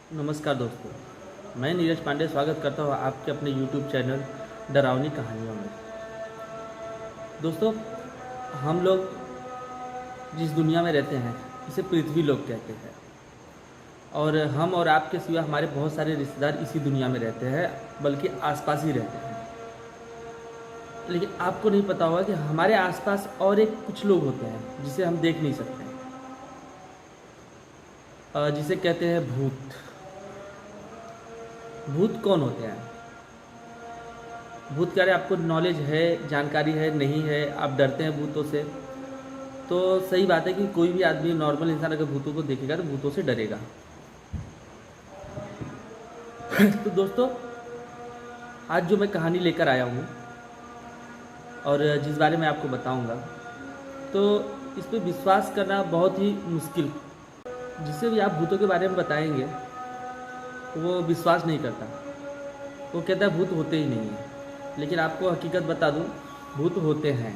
नमस्कार दोस्तों, मैं नीरज पांडे स्वागत करता हूँ आपके अपने YouTube चैनल डरावनी कहानियों में। दोस्तों, हम लोग जिस दुनिया में रहते हैं इसे पृथ्वी लोक कहते हैं और हम और आपके सिवा हमारे बहुत सारे रिश्तेदार इसी दुनिया में रहते हैं, बल्कि आसपास ही रहते हैं। लेकिन आपको नहीं पता होगा कि हमारे आसपास और एक कुछ लोग होते हैं जिसे हम देख नहीं सकते, जिसे कहते हैं भूत। भूत कौन होते हैं? भूत के बारे में आपको नॉलेज है, जानकारी है, नहीं है, आप डरते हैं भूतों से? तो सही बात है कि कोई भी आदमी, नॉर्मल इंसान अगर भूतों को देखेगा तो भूतों से डरेगा। तो दोस्तों, आज जो मैं कहानी लेकर आया हूँ और जिस बारे में आपको बताऊँगा, तो इस पर विश्वास करना बहुत ही मुश्किल। जिसे भी आप भूतों के बारे में बताएंगे वो विश्वास नहीं करता, वो कहता है भूत होते ही नहीं हैं। लेकिन आपको हकीकत बता दूं, भूत होते हैं।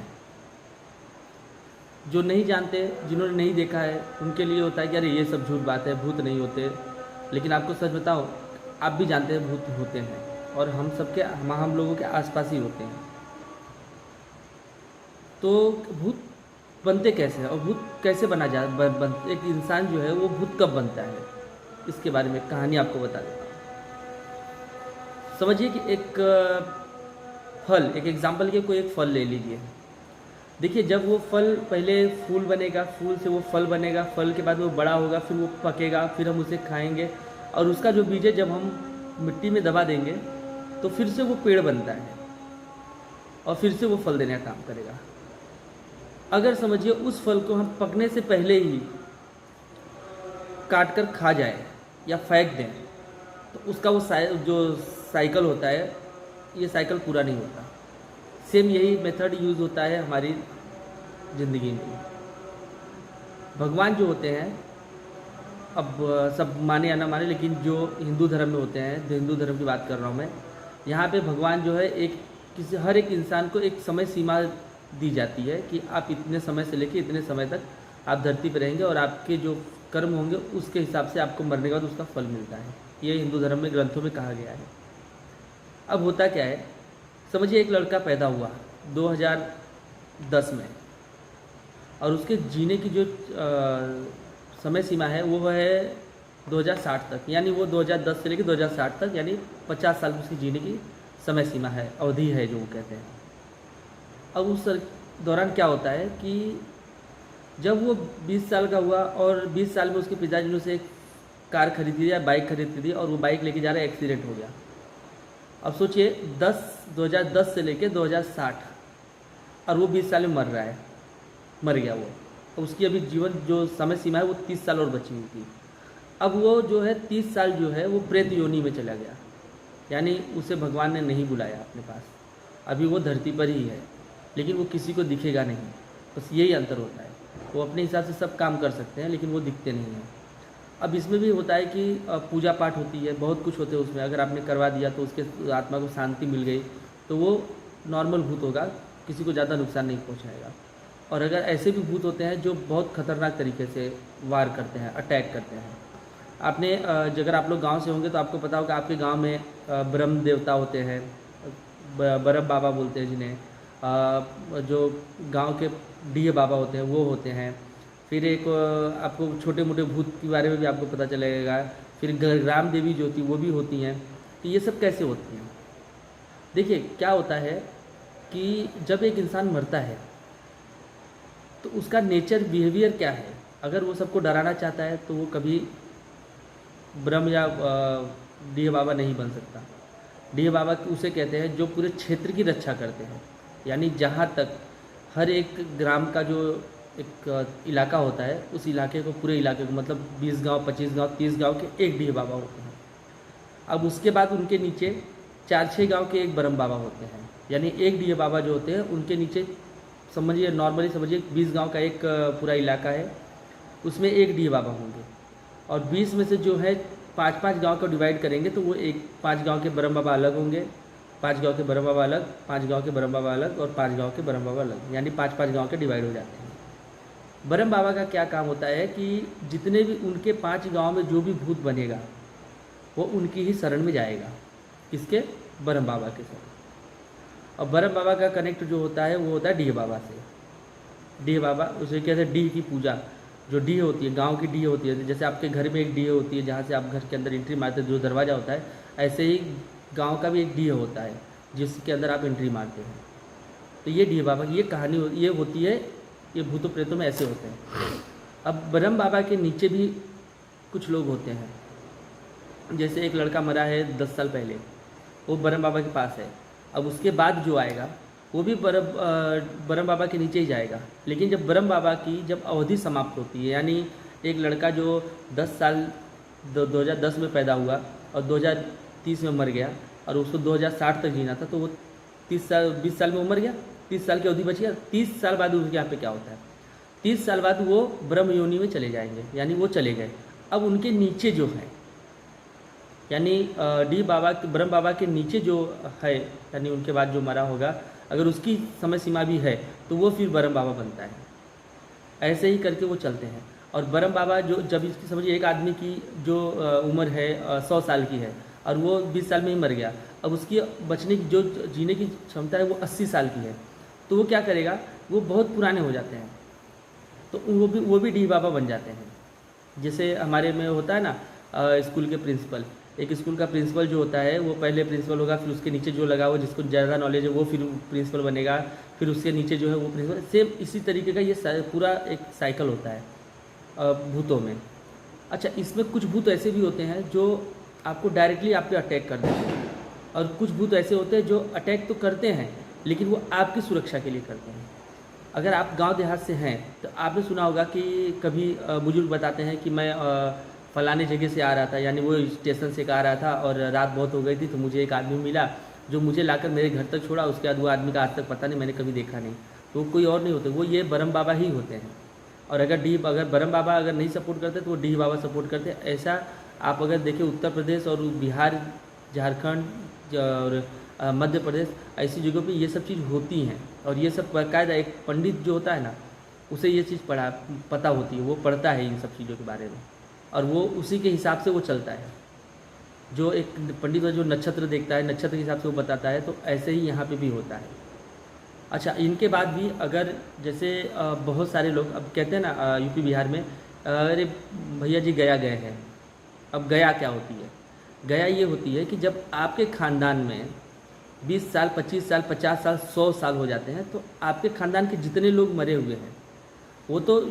जो नहीं जानते, जिन्होंने नहीं देखा है, उनके लिए होता है कि अरे ये सब झूठ बात है, भूत नहीं होते। लेकिन आपको सच बताओ, आप भी जानते हैं भूत होते हैं और हम लोगों के आसपास ही होते हैं। तो भूत बनते कैसे हैं और भूत कैसे बना एक इंसान जो है वो भूत कब बनता है, इसके बारे में कहानी आपको बता देता हूँ। समझिए कि एक एग्जाम्पल के कोई एक फल ले लीजिए। देखिए, जब वो फल पहले फूल बनेगा, फूल से वो फल बनेगा, फल के बाद वो बड़ा होगा, फिर वो पकेगा, फिर हम उसे खाएंगे और उसका जो बीज है जब हम मिट्टी में दबा देंगे तो फिर से वो पेड़ बनता है और फिर से वो फल देने का काम करेगा। अगर समझिए उस फल को हम पकने से पहले ही काट कर खा जाए या फेंक दें तो उसका वो जो साइकिल होता है, ये साइकिल पूरा नहीं होता। सेम यही मेथड यूज़ होता है हमारी ज़िंदगी में। भगवान जो होते हैं, अब सब माने या ना माने, लेकिन जो हिंदू धर्म में होते हैं, जो हिंदू धर्म की बात कर रहा हूँ मैं, यहाँ पे भगवान जो है हर एक इंसान को एक समय सीमा दी जाती है कि आप इतने समय से लेकर इतने समय तक आप धरती पर रहेंगे और आपके जो कर्म होंगे उसके हिसाब से आपको मरने के बाद उसका फल मिलता है। ये हिंदू धर्म में ग्रंथों में कहा गया है। अब होता क्या है, समझिए एक लड़का पैदा हुआ 2010 में और उसके जीने की जो समय सीमा है वो है 2060 तक, यानी वो 2010 से लेकर 2060 तक, यानी 50 साल उसकी जीने की समय सीमा है, अवधि है जो वो कहते हैं। अब उस दौरान क्या होता है कि जब वो 20 साल का हुआ और 20 साल में उसके पिताजी ने उसे एक कार खरीदी या बाइक खरीद दी और वो बाइक लेके जा रहा है, एक्सीडेंट हो गया। अब सोचिए 2010 से लेके 2060 और वो 20 साल में मर रहा है, मर गया वो। तो उसकी अभी जीवन जो समय सीमा है वो 30 साल और बची हुई थी। अब वो जो है 30 साल जो है वो प्रेत योनि में चला गया, यानी उसे भगवान ने नहीं बुलाया अपने पास। अभी वो धरती पर ही है, लेकिन वो किसी को दिखेगा नहीं। बस यही अंतर होता है, वो अपने हिसाब से सब काम कर सकते हैं लेकिन वो दिखते नहीं हैं। अब इसमें भी होता है कि पूजा पाठ होती है, बहुत कुछ होते हैं उसमें। अगर आपने करवा दिया तो उसके आत्मा को शांति मिल गई तो वो नॉर्मल भूत होगा, किसी को ज़्यादा नुकसान नहीं पहुंचाएगा। और अगर ऐसे भी भूत होते हैं जो बहुत खतरनाक तरीके से वार करते हैं, अटैक करते हैं। आपने अगर आप लोग गांव से होंगे तो आपको पता होगा, आपके गांव में ब्रह्म देवता होते हैं, ब्रह्म बाबा बोलते हैं जिन्हें, जो गांव के डीह बाबा होते हैं वो होते हैं। फिर एक आपको छोटे मोटे भूत के बारे में भी आपको पता चलेगा। फिर ग्राम देवी जो होती वो भी होती हैं। तो ये सब कैसे होती हैं? देखिए क्या होता है कि जब एक इंसान मरता है तो उसका नेचर, बिहेवियर क्या है। अगर वो सबको डराना चाहता है तो वो कभी ब्रह्म या डीह बाबा नहीं बन सकता। डीह बाबा उसे कहते हैं जो पूरे क्षेत्र की रक्षा करते हैं, यानी जहाँ तक हर एक ग्राम का जो एक इलाका होता है, उस इलाके को, पूरे इलाके को, मतलब 20 गांव, 25 गांव, 30 गांव के एक डीह बाबा होते हैं। अब उसके बाद उनके नीचे 4-6 गांव के एक ब्रह्म बाबा होते हैं, यानी एक डीह बाबा जो होते हैं उनके नीचे समझिए, नॉर्मली समझिए 20 गांव का एक पूरा इलाका है, उसमें एक डीह बाबा होंगे। और 20 में से जो है 5-5 गाँव को डिवाइड करेंगे तो वो 5 गाँव के ब्रह्म बाबा अलग होंगे, 5 गाँव के ब्रह्म बाबा अलग, 5 गाँव के ब्रह्म बाबा अलग और 5 गाँव के ब्रह्म बाबा अलग, यानी 5-5 गाँव के डिवाइड हो जाते हैं। ब्रह्म बाबा का क्या काम होता है कि जितने भी उनके 5 गांव में जो भी भूत बनेगा वो उनकी ही शरण में जाएगा। किसके? ब्रह्म बाबा के शरण। और ब्रह्म बाबा का कनेक्ट जो होता है वो होता है डीह बाबा से। डीह बाबा उसे कहते हैं डीह की पूजा। जो डीह होती है, गांव की डीह होती है, जैसे आपके घर में एक डीह होती है जहाँ से आप घर के अंदर एंट्री मारते हैं, जो दरवाज़ा होता है, ऐसे ही गांव का भी एक डीह होता है जिसके अंदर आप एंट्री मारते हैं। तो ये डीह बाबा की ये कहानी ये होती है। ये भूतों प्रेतों में ऐसे होते हैं। अब ब्रह्म बाबा के नीचे भी कुछ लोग होते हैं। जैसे एक लड़का मरा है 10 साल पहले, वो ब्रह्म बाबा के पास है। अब उसके बाद जो आएगा वो भी ब्रह्म बाबा के नीचे ही जाएगा। लेकिन जब ब्रह्म बाबा की जब अवधि समाप्त होती है, यानी एक लड़का जो 10 साल 2010 में पैदा हुआ और 2030 में मर गया और उसको 2060 तक जीना था, तो वो 20 साल में वो मर गया, 30 साल की अवधि बच गया। 30 साल बाद उसके यहाँ पे क्या होता है? 30 साल बाद वो ब्रह्म योनि में चले जाएंगे, यानी वो चले गए। अब उनके नीचे जो है, यानी ब्रह्म बाबा के नीचे जो है, यानी उनके बाद जो मरा होगा, अगर उसकी समय सीमा भी है तो वो फिर ब्रह्म बाबा बनता है। ऐसे ही करके वो चलते हैं। और ब्रह्म बाबा जो जब इसकी समझिए एक आदमी की जो उम्र है 100 साल की है और वो 20 साल में ही मर गया, अब उसकी बचने की जो जीने की क्षमता है वो 80 साल की है, तो वो क्या करेगा? वो बहुत पुराने हो जाते हैं, तो वो भी डी बाबा बन जाते हैं। जैसे हमारे में होता है ना स्कूल के प्रिंसिपल, एक स्कूल का प्रिंसिपल जो होता है वो पहले प्रिंसिपल होगा, फिर उसके नीचे जो लगा वो जिसको ज़्यादा नॉलेज है वो फिर प्रिंसिपल बनेगा, फिर उसके नीचे जो है वो प्रिंसिपल। सेम इसी तरीके का ये पूरा एक साइकिल होता है भूतों में। अच्छा, इसमें कुछ भूत ऐसे भी होते हैं जो आपको डायरेक्टली आप पे अटैक कर देते हैं, और कुछ भूत ऐसे होते हैं जो अटैक तो करते हैं लेकिन वो आपकी सुरक्षा के लिए करते हैं। अगर आप गांव देहात से हैं तो आपने सुना होगा कि कभी बुजुर्ग बताते हैं कि मैं फलाने जगह से आ रहा था, यानी वो स्टेशन से आ रहा था और रात बहुत हो गई थी, तो मुझे एक आदमी मिला जो मुझे लाकर मेरे घर तक छोड़ा। उसके बाद वो आदमी का आज तक पता नहीं, मैंने कभी देखा नहीं। तो वो कोई और नहीं होते, वो ये ब्रह्म बाबा ही होते हैं। और अगर ब्रह्म बाबा अगर नहीं सपोर्ट करते तो वो डी बाबा सपोर्ट करते हैं। ऐसा आप अगर देखें उत्तर प्रदेश और बिहार, झारखंड और मध्य प्रदेश, ऐसी जगहों पे ये सब चीज़ होती हैं। और ये सब बाकायदा एक पंडित जो होता है ना, उसे ये चीज़ पता होती है, वो पढ़ता है इन सब चीज़ों के बारे में और वो उसी के हिसाब से वो चलता है। जो एक पंडित जो नक्षत्र देखता है, नक्षत्र के हिसाब से वो बताता है, तो ऐसे ही यहाँ पे भी होता है। अच्छा, इनके बाद भी अगर जैसे बहुत सारे लोग अब कहते हैं ना यूपी बिहार में, अरे भैया जी गया गए हैं। अब गया क्या होती है? गया ये होती है कि जब आपके ख़ानदान में 20 साल 25 साल 50 साल 100 साल हो जाते हैं, तो आपके ख़ानदान के जितने लोग मरे हुए हैं वो तो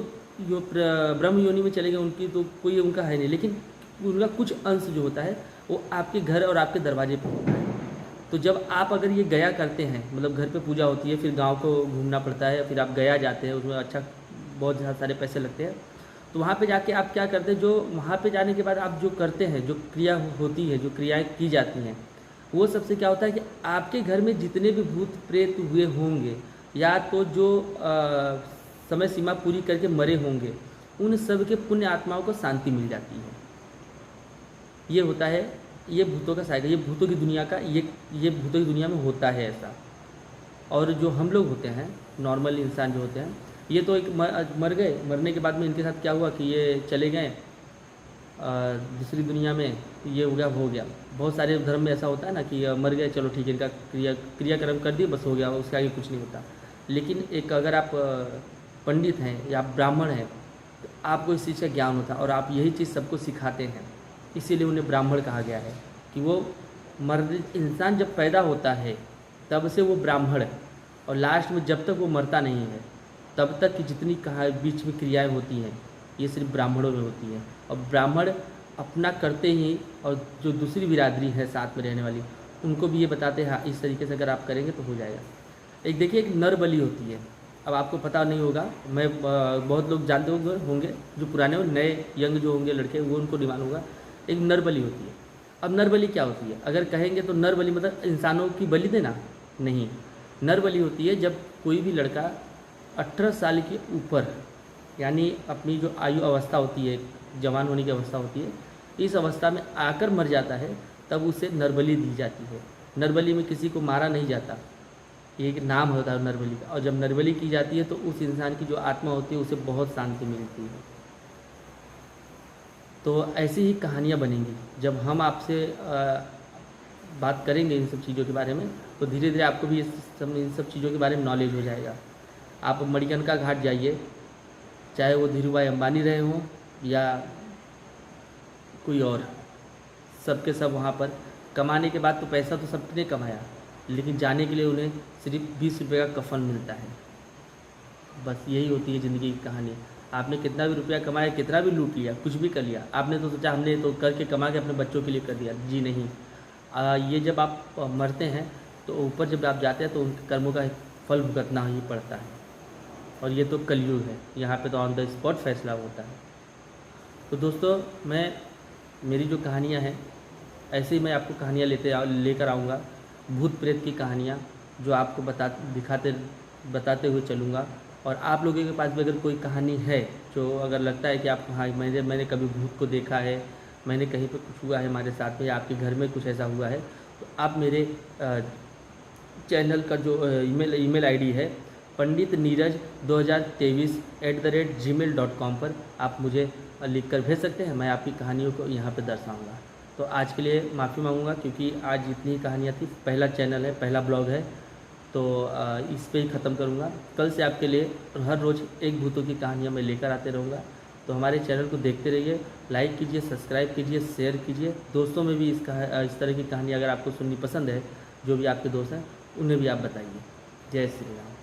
ब्रह्म योनि में चले गए, उनकी तो कोई उनका है नहीं, लेकिन उनका कुछ अंश जो होता है वो आपके घर और आपके दरवाजे पर होता है। तो जब आप अगर ये गया करते हैं, मतलब घर पे पूजा होती है, फिर गांव को घूमना पड़ता है, फिर आप गया जाते हैं, उसमें अच्छा बहुत सारे पैसे लगते हैं। तो वहाँ पे जाके आप क्या करते हैं, जो वहाँ पे जाने के बाद आप जो करते हैं, जो क्रिया होती है, जो क्रियाएँ की जाती हैं, वो सबसे क्या होता है कि आपके घर में जितने भी भूत प्रेत हुए होंगे या तो जो समय सीमा पूरी करके मरे होंगे, उन सब के पुण्य आत्माओं को शांति मिल जाती है। ये होता है, ये भूतों का साइकिल, ये भूतों की दुनिया का ये भूतों की दुनिया में होता है ऐसा। और जो हम लोग होते हैं, नॉर्मल इंसान जो होते हैं, ये तो एक मर गए, मरने के बाद में इनके साथ क्या हुआ कि ये चले गए दूसरी दुनिया में, ये हो गया। बहुत सारे धर्म में ऐसा होता है ना कि मर गए, चलो ठीक है, इनका क्रियाक्रम कर दिए, बस हो गया, उसके आगे कुछ नहीं होता। लेकिन एक अगर आप पंडित हैं या आप ब्राह्मण हैं तो आपको इस चीज़ का ज्ञान होता है और आप यही चीज़ सबको सिखाते हैं। इसीलिए उन्हें ब्राह्मण कहा गया है कि वो इंसान जब पैदा होता है तब से वो ब्राह्मण है, और लास्ट में जब तक वो मरता नहीं है तब तक की जितनी बीच में क्रियाएं होती हैं ये सिर्फ ब्राह्मणों में होती हैं। और ब्राह्मण अपना करते ही, और जो दूसरी बिरादरी है साथ में रहने वाली, उनको भी ये बताते हैं हाँ इस तरीके से अगर आप करेंगे तो हो जाएगा। एक देखिए, एक नर बलि होती है। अब आपको पता नहीं होगा, मैं बहुत लोग जानते होंगे जो पुराने हो, नए यंग जो होंगे लड़के वो उनको नहीं मालूम होगा। एक नर बलि होती है। अब नर बलि क्या होती है? अगर कहेंगे तो नर बलि मतलब इंसानों की बलि देना नहीं। नर बलि होती है जब कोई भी लड़का 18 साल के ऊपर, यानी अपनी जो आयु अवस्था होती है, जवान होने की अवस्था होती है, इस अवस्था में आकर मर जाता है, तब उसे नरबली दी जाती है। नरबली में किसी को मारा नहीं जाता, ये एक नाम होता है नरबली का। और जब नरबली की जाती है तो उस इंसान की जो आत्मा होती है उसे बहुत शांति मिलती है। तो ऐसी ही कहानियाँ बनेंगी। जब हम आपसे बात करेंगे इन सब चीज़ों के बारे में, तो धीरे धीरे आपको भी इन सब चीज़ों के बारे में नॉलेज हो जाएगा। आप मणिकर्णिका घाट जाइए, चाहे वो धीरू भाई अंबानी रहे हों या कोई और, सबके सब वहाँ पर कमाने के बाद तो पैसा तो सबने कमाया, लेकिन जाने के लिए उन्हें सिर्फ 20 रुपये का कफन मिलता है। बस यही होती है ज़िंदगी की कहानी। आपने कितना भी रुपया कमाया, कितना भी लूट लिया, कुछ भी कर लिया, आपने तो सोचा हमने तो करके कमा के अपने बच्चों के लिए कर दिया। जी नहीं। ये जब आप मरते हैं तो ऊपर जब आप जाते हैं तो उनके कर्मों का फल भुगतना ही पड़ता है। और ये तो कलयुग है, यहाँ पे तो ऑन द स्पॉट फैसला होता है। तो दोस्तों, मेरी जो कहानियाँ हैं, ऐसे ही मैं आपको कहानियाँ लेकर आऊँगा, भूत प्रेत की कहानियाँ, जो आपको बताते हुए चलूँगा। और आप लोगों के पास भी अगर कोई कहानी है, जो अगर लगता है कि आप हाँ मैंने कभी भूत को देखा है, मैंने कहीं पर कुछ हुआ है हमारे साथ में, या आपके घर में कुछ ऐसा हुआ है, तो आप मेरे चैनल का जो ईमेल आईडी है panditneeraj2023@gmail.com पर आप मुझे लिख कर भेज सकते हैं। मैं आपकी कहानियों को यहाँ पे दर्शाऊँगा। तो आज के लिए माफ़ी मांगूंगा, क्योंकि आज जितनी कहानियाँ थी, पहला चैनल है, पहला ब्लॉग है, तो इस पे ही ख़त्म करूँगा। कल से आपके लिए हर रोज़ एक भूतों की कहानियाँ मैं लेकर आते रहूँगा। तो हमारे चैनल को देखते रहिए, लाइक कीजिए, सब्सक्राइब कीजिए, शेयर कीजिए। दोस्तों में भी इस तरह की कहानी अगर आपको सुननी पसंद है, जो भी आपके दोस्त हैं उन्हें भी आप बताइए। जय श्री राम।